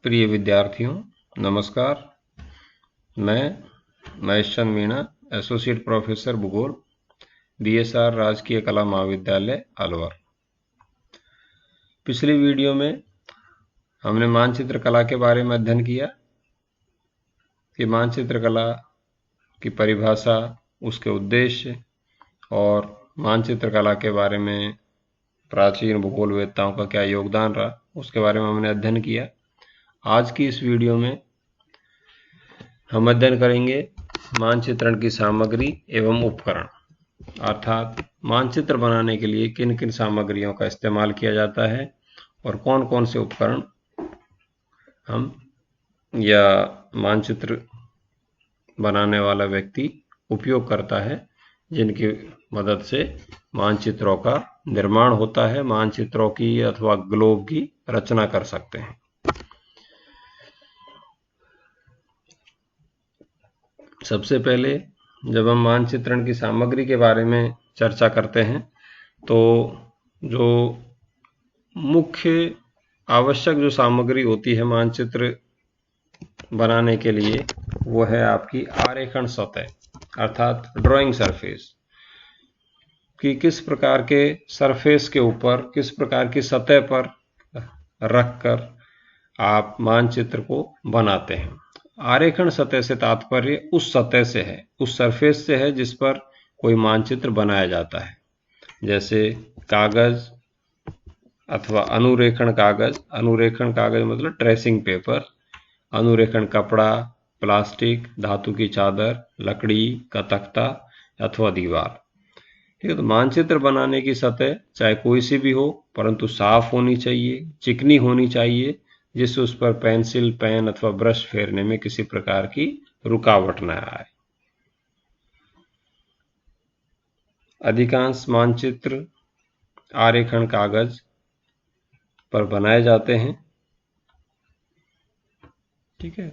प्रिय विद्यार्थियों, नमस्कार। मैं महेश चंद मीणा, एसोसिएट प्रोफेसर भूगोल, बीएसआर राजकीय कला महाविद्यालय अलवर। पिछली वीडियो में हमने मानचित्र कला के बारे में अध्ययन किया कि मानचित्र कला की परिभाषा, उसके उद्देश्य और मानचित्र कला के बारे में प्राचीन भूगोलवेत्ताओं का क्या योगदान रहा, उसके बारे में हमने अध्ययन किया। आज की इस वीडियो में हम अध्ययन करेंगे मानचित्रण की सामग्री एवं उपकरण, अर्थात मानचित्र बनाने के लिए किन किन सामग्रियों का इस्तेमाल किया जाता है और कौन कौन से उपकरण हम या मानचित्र बनाने वाला व्यक्ति उपयोग करता है, जिनकी मदद से मानचित्रों का निर्माण होता है, मानचित्रों की अथवा ग्लोब की रचना कर सकते हैं। सबसे पहले जब हम मानचित्रण की सामग्री के बारे में चर्चा करते हैं तो जो मुख्य आवश्यक जो सामग्री होती है मानचित्र बनाने के लिए वो है आपकी आरेखण सतह, अर्थात ड्राइंग सरफेस। कि किस प्रकार के सरफेस के ऊपर, किस प्रकार की सतह पर रखकर आप मानचित्र को बनाते हैं। आरेखण सतह से तात्पर्य उस सतह से है, उस सरफेस से है जिस पर कोई मानचित्र बनाया जाता है, जैसे कागज अथवा अनुरेखण कागज। अनुरेखण कागज मतलब ट्रेसिंग पेपर, अनुरेखण कपड़ा, प्लास्टिक, धातु की चादर, लकड़ी का तख्ता अथवा दीवार। ठीक है, तो मानचित्र बनाने की सतह चाहे कोई सी भी हो, परंतु साफ होनी चाहिए, चिकनी होनी चाहिए, जिससे उस पर पेंसिल, पेन अथवा ब्रश फेरने में किसी प्रकार की रुकावट न आए। अधिकांश मानचित्र आरेखण कागज पर बनाए जाते हैं। ठीक है,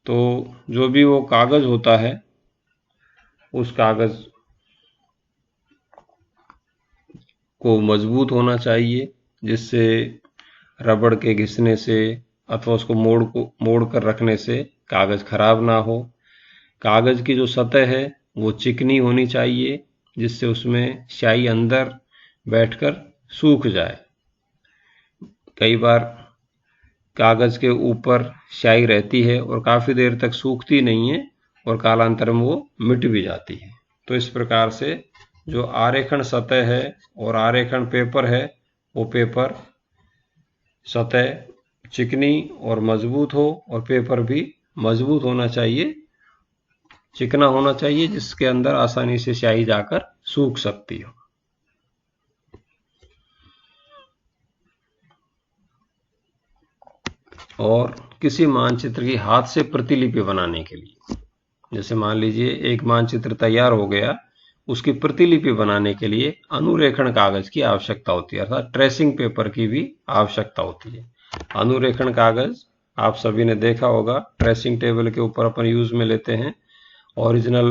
तो जो भी वो कागज होता है, उस कागज को मजबूत होना चाहिए, जिससे रबड़ के घिसने से अथवा उसको मोड़ कर रखने से कागज खराब ना हो। कागज की जो सतह है वो चिकनी होनी चाहिए, जिससे उसमें स्याही अंदर बैठकर सूख जाए। कई बार कागज के ऊपर स्याही रहती है और काफी देर तक सूखती नहीं है और कालांतर में वो मिट भी जाती है। तो इस प्रकार से जो आरेखण सतह है और आरेखण पेपर है, वो पेपर सतह चिकनी और मजबूत हो और पेपर भी मजबूत होना चाहिए, चिकना होना चाहिए, जिसके अंदर आसानी से स्याही जाकर सूख सकती हो। और किसी मानचित्र की हाथ से प्रतिलिपि बनाने के लिए, जैसे मान लीजिए एक मानचित्र तैयार हो गया, उसकी प्रतिलिपि बनाने के लिए अनुरेखण कागज की आवश्यकता होती है, अर्थात ट्रेसिंग पेपर की भी आवश्यकता होती है। अनुरेखण कागज आप सभी ने देखा होगा, ट्रेसिंग टेबल के ऊपर अपन यूज में लेते हैं। ओरिजिनल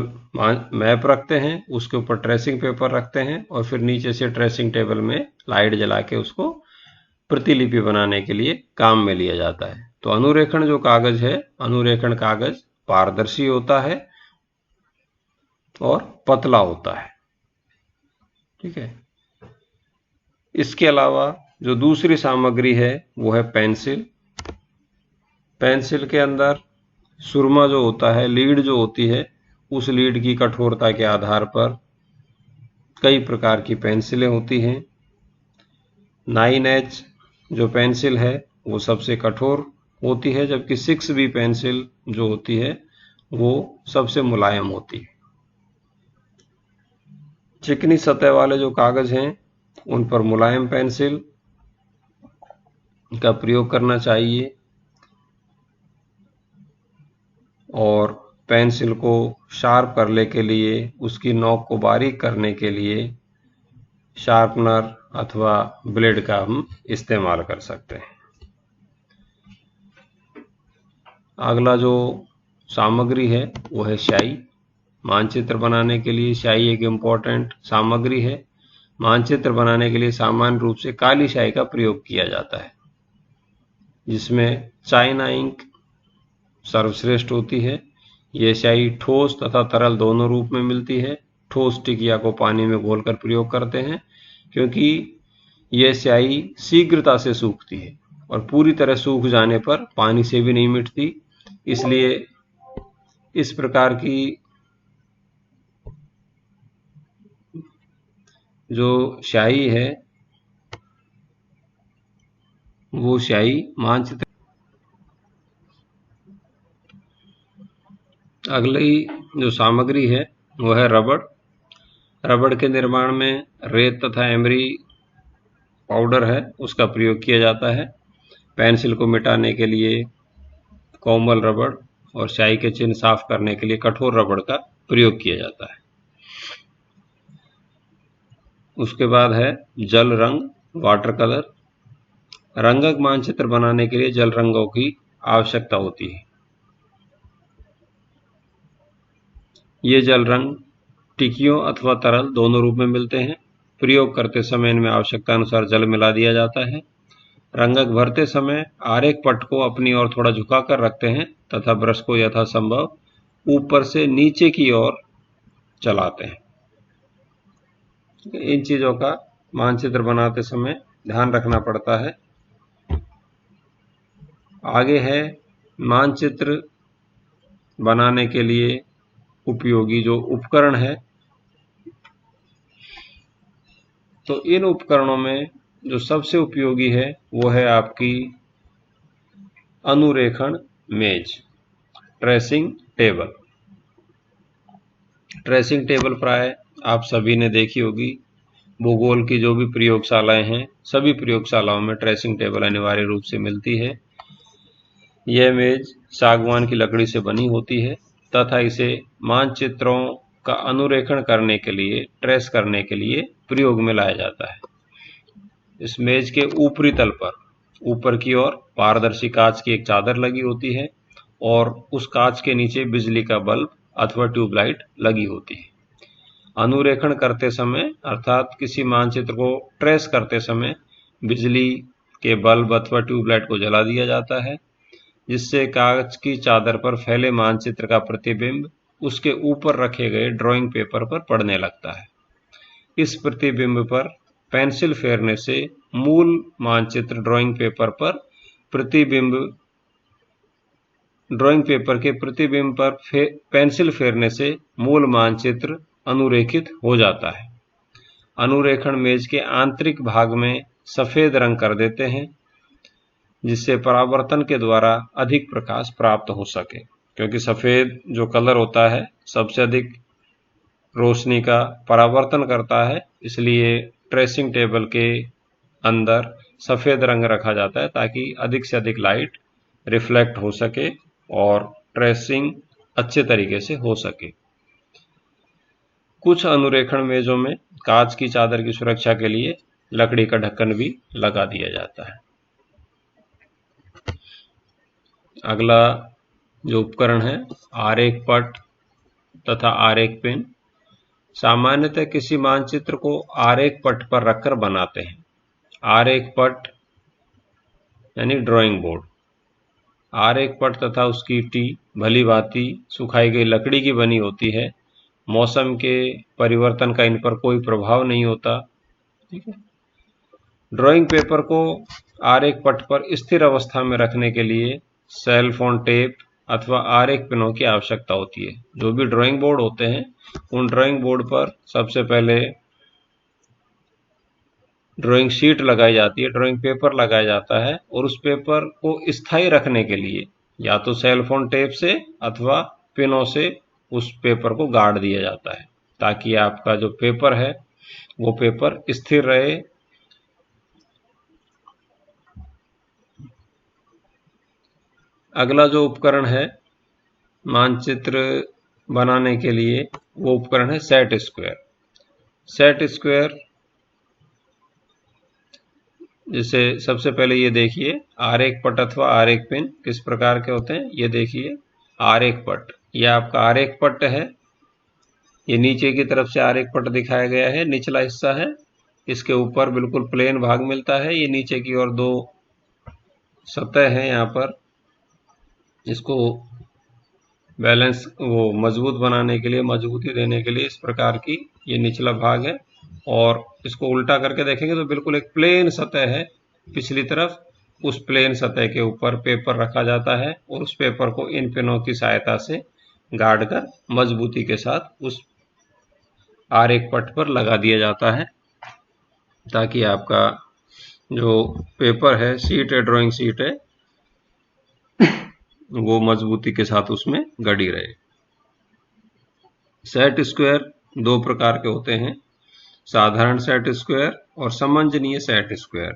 मैप रखते हैं, उसके ऊपर ट्रेसिंग पेपर रखते हैं और फिर नीचे से ट्रेसिंग टेबल में लाइट जला के उसको प्रतिलिपि बनाने के लिए काम में लिया जाता है। तो अनुरेखण जो कागज है, अनुरेखण कागज पारदर्शी होता है और पतला होता है। ठीक है, इसके अलावा जो दूसरी सामग्री है वो है पेंसिल। पेंसिल के अंदर सुरमा जो होता है, लीड जो होती है, उस लीड की कठोरता के आधार पर कई प्रकार की पेंसिलें होती हैं। 9H जो पेंसिल है वो सबसे कठोर होती है, जबकि 6B पेंसिल जो होती है वो सबसे मुलायम होती है। चिकनी सतह वाले जो कागज हैं उन पर मुलायम पेंसिल का प्रयोग करना चाहिए और पेंसिल को शार्प करने के लिए, उसकी नोक को बारीक करने के लिए शार्पनर अथवा ब्लेड का हम इस्तेमाल कर सकते हैं। अगला जो सामग्री है वो है स्याही। मानचित्र बनाने के लिए स्याही एक इम्पोर्टेंट सामग्री है। मानचित्र बनाने के लिए सामान्य रूप से काली स्याही का प्रयोग किया जाता है। जिसमें चाइना इंक सर्वश्रेष्ठ होती है। ये स्याही ठोस तथा तरल दोनों रूप में मिलती है। ठोस टिकिया को पानी में घोलकर प्रयोग करते हैं क्योंकि यह स्याही शीघ्रता से सूखती है और पूरी तरह सूख जाने पर पानी से भी नहीं मिटती। इसलिए इस प्रकार की जो स्याही है वो स्याही मानचित्र। अगली जो सामग्री है वो है रबड़। रबड़ के निर्माण में रेत तथा एमरी पाउडर है उसका प्रयोग किया जाता है। पेंसिल को मिटाने के लिए कोमल रबड़ और स्याही के चिन्ह साफ करने के लिए कठोर रबड़ का प्रयोग किया जाता है। उसके बाद है जल रंग, वाटर कलर। रंगक मानचित्र बनाने के लिए जल रंगों की आवश्यकता होती है। ये जल रंग टिकियों अथवा तरल दोनों रूप में मिलते हैं। प्रयोग करते समय इनमें आवश्यकता अनुसार जल मिला दिया जाता है। रंगक भरते समय आरेख पट को अपनी ओर थोड़ा झुकाकर रखते हैं तथा ब्रश को यथासंभव ऊपर से नीचे की ओर चलाते हैं। इन चीजों का मानचित्र बनाते समय ध्यान रखना पड़ता है। आगे है मानचित्र बनाने के लिए उपयोगी जो उपकरण है। तो इन उपकरणों में जो सबसे उपयोगी है वो है आपकी अनुरेखण मेज, ट्रेसिंग टेबल। ट्रेसिंग टेबल प्राय आप सभी ने देखी होगी। भूगोल की जो भी प्रयोगशालाएं हैं सभी प्रयोगशालाओं में ट्रेसिंग टेबल अनिवार्य रूप से मिलती है। यह मेज सागवान की लकड़ी से बनी होती है तथा इसे मानचित्रों का अनुरेखण करने के लिए, ट्रेस करने के लिए प्रयोग में लाया जाता है। इस मेज के ऊपरी तल पर ऊपर की ओर पारदर्शी कांच की एक चादर लगी होती है और उस कांच के नीचे बिजली का बल्ब अथवा ट्यूबलाइट लगी होती है। अनुरेखण करते समय अर्थात किसी मानचित्र को ट्रेस करते समय बिजली के बल्ब अथवा ट्यूबलाइट को जला दिया जाता है, जिससे कागज की चादर पर फैले मानचित्र का प्रतिबिंब उसके ऊपर रखे गए ड्राइंग पेपर पर पड़ने लगता है। इस प्रतिबिंब पर पेंसिल फेरने से मूल मानचित्र ड्राइंग पेपर के प्रतिबिंब पर पेंसिल फेरने से मूल मानचित्र अनुरेखित हो जाता है। अनुरेखण मेज के आंतरिक भाग में सफेद रंग कर देते हैं जिससे परावर्तन के द्वारा अधिक प्रकाश प्राप्त हो सके, क्योंकि सफेद जो कलर होता है सबसे अधिक रोशनी का परावर्तन करता है। इसलिए ट्रेसिंग टेबल के अंदर सफेद रंग रखा जाता है ताकि अधिक से अधिक लाइट रिफ्लेक्ट हो सके और ट्रेसिंग अच्छे तरीके से हो सके। कुछ अनुरेखण मेजों में कांच की चादर की सुरक्षा के लिए लकड़ी का ढक्कन भी लगा दिया जाता है। अगला जो उपकरण है आरेख पट तथा आरेख पेन। सामान्यतः किसी मानचित्र को आरेख पट पर रखकर बनाते हैं। आरेख पट यानी ड्राइंग बोर्ड। आरेख पट तथा उसकी टी भली भांति सुखाई गई लकड़ी की बनी होती है। मौसम के परिवर्तन का इन पर कोई प्रभाव नहीं होता। ठीक है। ड्राइंग पेपर को आरेख पट पर स्थिर अवस्था में रखने के लिए सेल फोन टेप अथवा आरेख पिनों की आवश्यकता होती है। जो भी ड्राइंग बोर्ड होते हैं उन ड्राइंग बोर्ड पर सबसे पहले ड्राइंग शीट लगाई जाती है, ड्राइंग पेपर लगाया जाता है और उस पेपर को स्थायी रखने के लिए या तो सेल फोन टेप से अथवा पिनों से उस पेपर को गाड़ दिया जाता है ताकि आपका जो पेपर है वो पेपर स्थिर रहे। अगला जो उपकरण है मानचित्र बनाने के लिए वो उपकरण है सेट स्क्वायर। सेट स्क्वायर जैसे सबसे पहले ये देखिए आरेख पट अथवा आरेख पेन किस प्रकार के होते हैं। ये देखिए आरेख पट, यह आपका आरेख पट है। ये नीचे की तरफ से आरेख पट दिखाया गया है, निचला हिस्सा है। इसके ऊपर बिल्कुल प्लेन भाग मिलता है। ये नीचे की ओर दो सतह है यहाँ पर, इसको बैलेंस वो मजबूत बनाने के लिए, मजबूती देने के लिए इस प्रकार की ये निचला भाग है। और इसको उल्टा करके देखेंगे तो बिल्कुल एक प्लेन सतह है पिछली तरफ। उस प्लेन सतह के ऊपर पेपर रखा जाता है और उस पेपर को इन पिनों की सहायता से गाड़ कर मजबूती के साथ उस आरेख पट पर लगा दिया जाता है, ताकि आपका जो पेपर है, शीट है, ड्राइंग शीट है, वो मजबूती के साथ उसमें गड़ी रहे। सेट स्क्वायर दो प्रकार के होते हैं, साधारण सेट स्क्वायर और समंजनीय सेट स्क्वायर।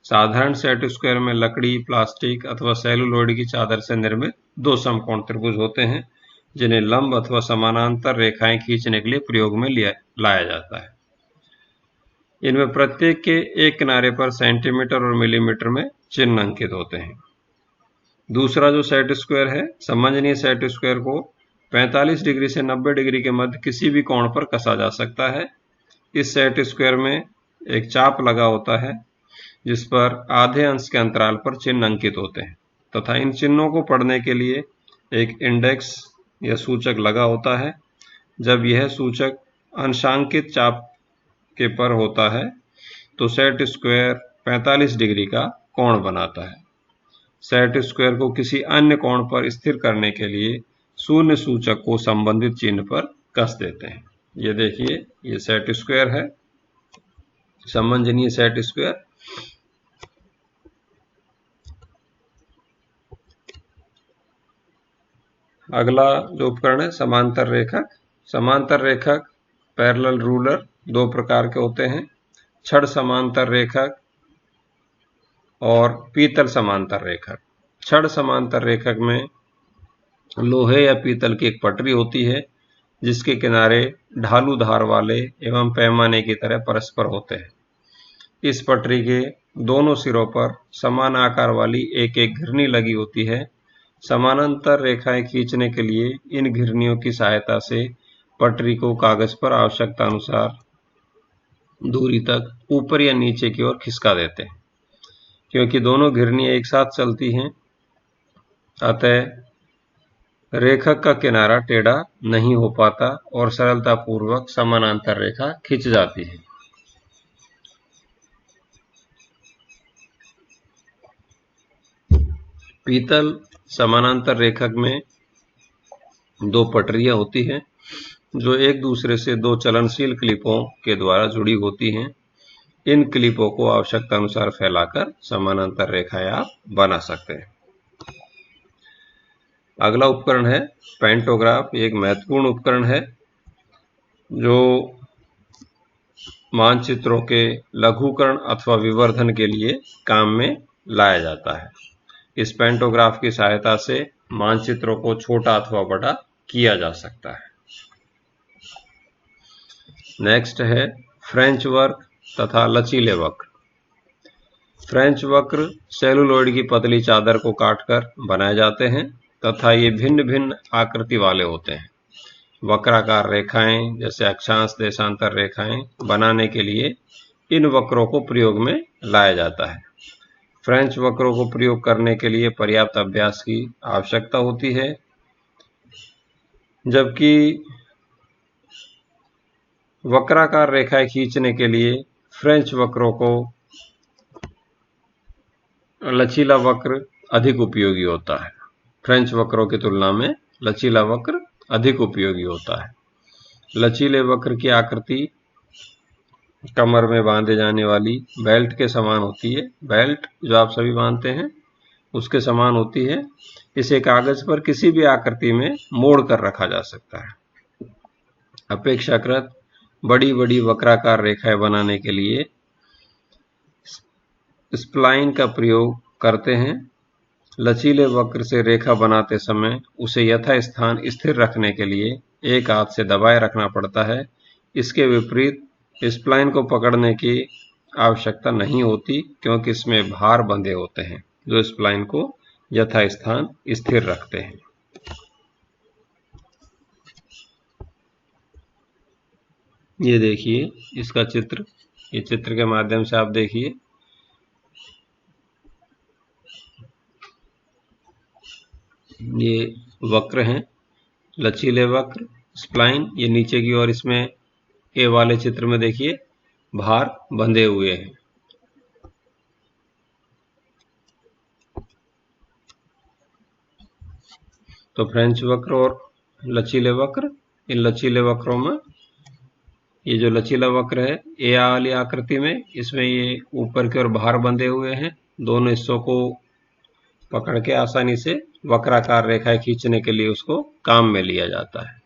साधारण सेट स्क्वायर में लकड़ी, प्लास्टिक अथवा सेलुलोइड की चादर से निर्मित दो समकोण त्रिभुज होते हैं, जिन्हें लंब अथवा समानांतर रेखाएं खींचने के लिए प्रयोग में लाया जाता है। इनमें प्रत्येक के एक किनारे पर सेंटीमीटर और मिलीमीटर में चिन्ह अंकित होते हैं। दूसरा जो सेट स्क्वायर है, समंजनीय सेट स्क्वायर को 45 डिग्री से 90 डिग्री के मध्य किसी भी कोण पर कसा जा सकता है। इस सेट स्क्वायर में एक चाप लगा होता है जिस पर आधे अंश के अंतराल पर चिन्ह अंकित होते हैं, तथा इन चिन्हों को पढ़ने के लिए एक इंडेक्स या सूचक लगा होता है। जब यह सूचक अंशांकित चाप के पर होता है तो सेट स्क्वायर 45 डिग्री का कोण बनाता है। सेट स्क्वायर को किसी अन्य कोण पर स्थिर करने के लिए शून्य सूचक को संबंधित चिन्ह पर कस देते हैं। ये देखिए, ये सेट स्क्वायर है, समंजनीय सेट स्क्वायर। अगला जो उपकरण है, समांतर रेखक। समांतर रेखक, पैरेलल रूलर, दो प्रकार के होते हैं, छड़ समांतर रेखक और पीतल समांतर रेखक। छड़ समांतर रेखक में लोहे या पीतल की एक पटरी होती है जिसके किनारे ढालू धार वाले एवं पैमाने की तरह परस्पर होते हैं। इस पटरी के दोनों सिरों पर समान आकार वाली एक एक घिरनी लगी होती है। समानांतर रेखाएं खींचने के लिए इन घिरनियों की सहायता से पटरी को कागज पर आवश्यकता अनुसार दूरी तक ऊपर या नीचे की ओर खिसका देते हैं। क्योंकि दोनों घिरनियां एक साथ चलती हैं, अतः रेखक का किनारा टेढ़ा नहीं हो पाता और सरलतापूर्वक समानांतर रेखा खिंच जाती है। पीतल समानांतर रेखक में दो पटरियां होती हैं जो एक दूसरे से दो चलनशील क्लिपों के द्वारा जुड़ी होती हैं। इन क्लिपों को आवश्यकता अनुसार फैलाकर समानांतर रेखाएं आप बना सकते हैं। अगला उपकरण है पेंटोग्राफ। एक महत्वपूर्ण उपकरण है जो मानचित्रों के लघुकरण अथवा विवर्धन के लिए काम में लाया जाता है। इस पेंटोग्राफ की सहायता से मानचित्रों को छोटा अथवा बड़ा किया जा सकता है। नेक्स्ट है फ्रेंच वर्क तथा लचीले वक्र। फ्रेंच वक्र सेलुलोइड की पतली चादर को काटकर बनाए जाते हैं तथा ये भिन्न भिन्न आकृति वाले होते हैं। वक्राकार रेखाएं जैसे अक्षांश देशांतर रेखाएं बनाने के लिए इन वक्रों को प्रयोग में लाया जाता है। फ्रेंच वक्रों को प्रयोग करने के लिए पर्याप्त अभ्यास की आवश्यकता होती है, जबकि वक्राकार रेखाएं खींचने के लिए फ्रेंच वक्रों को लचीला वक्र अधिक उपयोगी होता है। फ्रेंच वक्रों की तुलना में लचीला वक्र अधिक उपयोगी होता है। लचीले वक्र की आकृति कमर में बांधे जाने वाली बेल्ट के समान होती है। बेल्ट जो आप सभी बांधते हैं उसके समान होती है। इसे कागज पर किसी भी आकृति में मोड़ कर रखा जा सकता है। अपेक्षाकृत बड़ी बड़ी वक्राकार रेखाएं बनाने के लिए स्प्लाइन का प्रयोग करते हैं। लचीले वक्र से रेखा बनाते समय उसे यथास्थान स्थिर रखने के लिए एक हाथ से दबाए रखना पड़ता है। इसके विपरीत स्प्लाइन को पकड़ने की आवश्यकता नहीं होती, क्योंकि इसमें भार बंधे होते हैं जो स्प्लाइन को यथास्थान स्थिर रखते हैं। ये देखिए इसका चित्र, ये चित्र के माध्यम से आप देखिए ये वक्र हैं, लचीले वक्र, स्प्लाइन, ये नीचे की ओर इसमें ए वाले चित्र में देखिए भार बंधे हुए हैं। तो फ्रेंच वक्र और लचीले वक्र, इन लचीले वक्रों में ये जो लचीला वक्र है ए वाली आकृति में, इसमें ये ऊपर की ओर भार बंधे हुए हैं। दोनों हिस्सों को पकड़ के आसानी से वक्राकार रेखाएं खींचने के लिए उसको काम में लिया जाता है।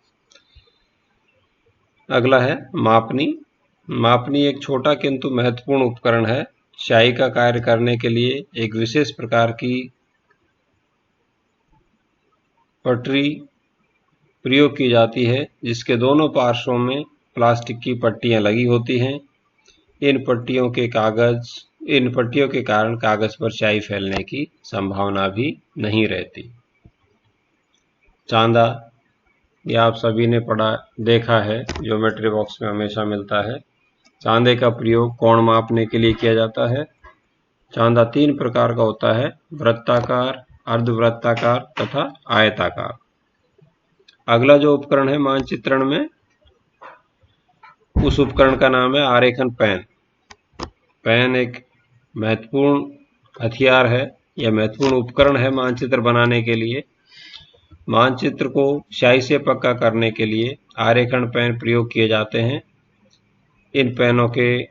अगला है मापनी। मापनी एक छोटा किंतु महत्वपूर्ण उपकरण है। स्याही का कार्य करने के लिए एक विशेष प्रकार की पटरी प्रयोग की जाती है, जिसके दोनों पार्श्वों में प्लास्टिक की पट्टियां लगी होती हैं। इन पट्टियों के कारण कागज पर स्याही फैलने की संभावना भी नहीं रहती। चांदा, यह आप सभी ने देखा है, ज्योमेट्री बॉक्स में हमेशा मिलता है। चांदे का प्रयोग कोण मापने के लिए किया जाता है। चांदा 3 प्रकार का होता है, वृत्ताकार, अर्धवृत्ताकार तथा आयताकार। अगला जो उपकरण है मानचित्रण में, उस उपकरण का नाम है आरेखन पेन। पेन एक महत्वपूर्ण हथियार है या महत्वपूर्ण उपकरण है मानचित्र बनाने के लिए। मानचित्र को स्याही से पक्का करने के लिए आरेखन पेन प्रयोग किए जाते हैं। इन पेनों के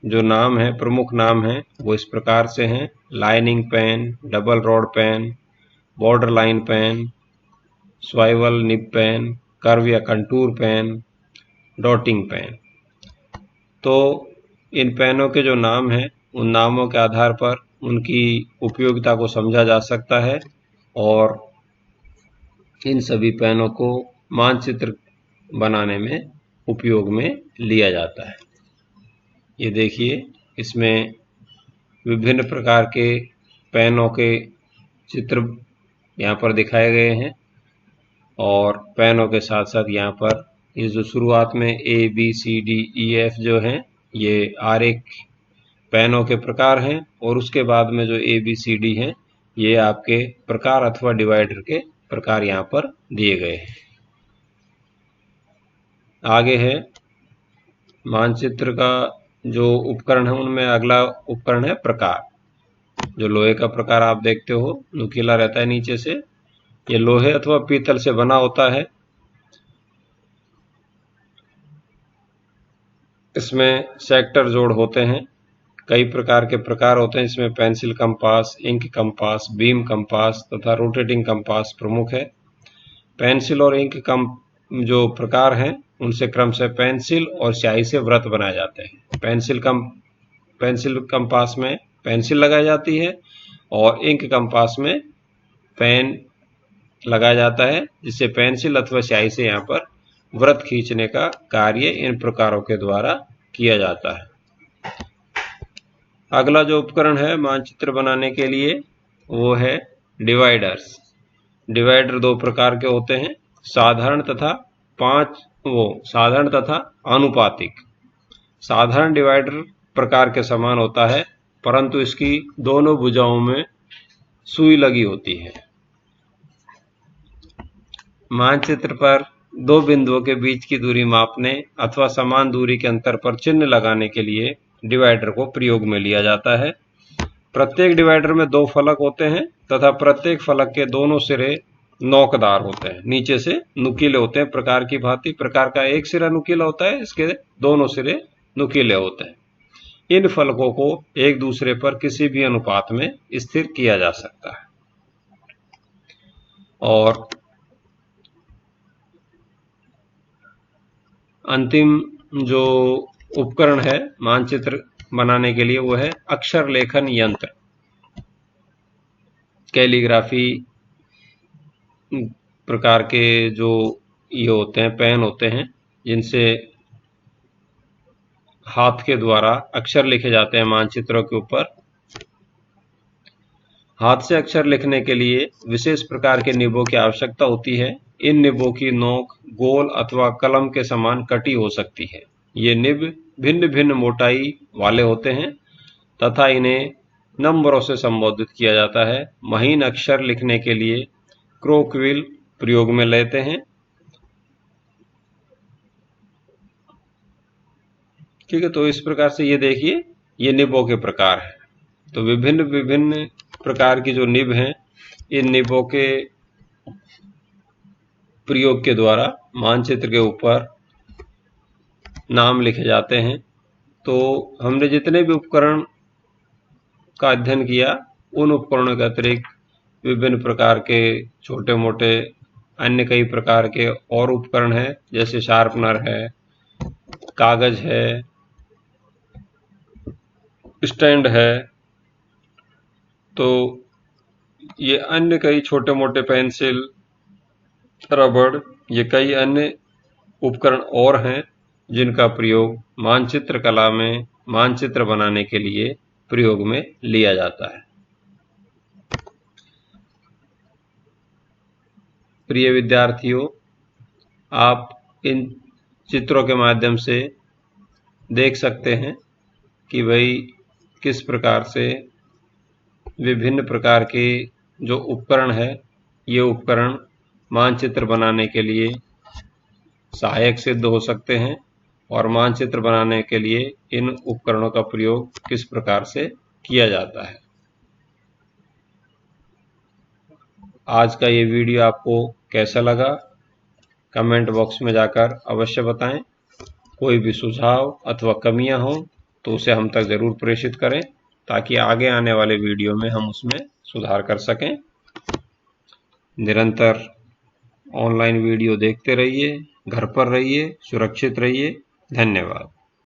जो नाम है, प्रमुख नाम है, वो इस प्रकार से हैं: lining pen, double rod pen, border line pen, swivel nib pen, curve या कंटूर पेन, डॉटिंग पेन। तो इन पेनों के जो नाम हैं, उन नामों के आधार पर उनकी उपयोगिता को समझा जा सकता है और इन सभी पेनों को मानचित्र बनाने में उपयोग में लिया जाता है। ये देखिए, इसमें विभिन्न प्रकार के पेनों के चित्र यहाँ पर दिखाए गए हैं और पेनों के साथ साथ यहाँ पर ये जो शुरुआत में ABCDEF जो हैं, ये आरेख पेनों के प्रकार हैं और उसके बाद में जो ABCD हैं, ये आपके प्रकार अथवा डिवाइडर के प्रकार यहाँ पर दिए गए हैं। आगे है मानचित्र का जो उपकरण है, उनमें अगला उपकरण है प्रकार। जो लोहे का प्रकार आप देखते हो, नुकीला रहता है नीचे से, ये लोहे अथवा पीतल से बना होता है। इसमें सेक्टर जोड़ होते हैं। कई प्रकार के प्रकार होते हैं, इसमें pencil compass, ink compass, beam compass तथा रोटेटिंग कंपास प्रमुख है। पेंसिल और इंक जो प्रकार हैं, उनसे क्रमशः पेंसिल और स्याही से वृत्त बनाए जाते हैं। पेंसिल कंपास में पेंसिल लगाई जाती है और इंक कंपास में पेन लगाया जाता है, जिससे पेंसिल अथवा स्याही से यहाँ पर वृत्त खींचने का कार्य इन प्रकारों के द्वारा किया जाता है। अगला जो उपकरण है मानचित्र बनाने के लिए, वो है डिवाइडर्स। डिवाइडर 2 प्रकार के होते हैं, साधारण तथा आनुपातिक। साधारण डिवाइडर प्रकार के समान होता है, परंतु इसकी दोनों भुजाओं में सुई लगी होती है। मानचित्र पर 2 बिंदुओं के बीच की दूरी मापने अथवा समान दूरी के अंतर पर चिन्ह लगाने के लिए डिवाइडर को प्रयोग में लिया जाता है। प्रत्येक डिवाइडर में 2 फलक होते हैं तथा प्रत्येक फलक के दोनों सिरे नोकदार होते हैं, नीचे से नुकीले होते हैं। प्रकार की भांति प्रकार का एक सिरा नुकीला होता है, इसके दोनों सिरे नुकीले होते हैं। इन फलकों को एक दूसरे पर किसी भी अनुपात में स्थिर किया जा सकता है। और अंतिम जो उपकरण है मानचित्र बनाने के लिए, वो है अक्षर लेखन यंत्र। कैलीग्राफी प्रकार के जो ये होते हैं, पेन होते हैं, जिनसे हाथ के द्वारा अक्षर लिखे जाते हैं मानचित्रों के ऊपर। हाथ से अक्षर लिखने के लिए विशेष प्रकार के निबों की आवश्यकता होती है। इन निबों की नोक गोल अथवा कलम के समान कटी हो सकती है। ये निब भिन्न भिन्न मोटाई वाले होते हैं तथा इन्हें नंबरों से संबोधित किया जाता है। महीन अक्षर लिखने के लिए क्रोकविल प्रयोग में लेते हैं। ठीक है, तो इस प्रकार से ये देखिए, ये निबों के प्रकार है। तो विभिन्न विभिन्न प्रकार की जो निब हैं, इन निबों के प्रयोग के द्वारा मानचित्र के ऊपर नाम लिखे जाते हैं। तो हमने जितने भी उपकरण का अध्ययन किया, उन उपकरणों के अतिरिक्त विभिन्न प्रकार के छोटे मोटे अन्य कई प्रकार के और उपकरण हैं, जैसे शार्पनर है, कागज है, स्टैंड है। तो ये अन्य कई छोटे मोटे पेंसिल, रबड़, ये कई अन्य उपकरण और हैं जिनका प्रयोग मानचित्र कला में मानचित्र बनाने के लिए प्रयोग में लिया जाता है। प्रिय विद्यार्थियों, आप इन चित्रों के माध्यम से देख सकते हैं कि भाई किस प्रकार से विभिन्न प्रकार के जो उपकरण है, ये उपकरण मानचित्र बनाने के लिए सहायक सिद्ध हो सकते हैं और मानचित्र बनाने के लिए इन उपकरणों का प्रयोग किस प्रकार से किया जाता है। आज का ये वीडियो आपको कैसा लगा, कमेंट बॉक्स में जाकर अवश्य बताएं। कोई भी सुझाव अथवा कमियां हो तो उसे हम तक जरूर प्रेषित करें, ताकि आगे आने वाले वीडियो में हम उसमें सुधार कर सकें। निरंतर ऑनलाइन वीडियो देखते रहिए, घर पर रहिए, सुरक्षित रहिए। धन्यवाद।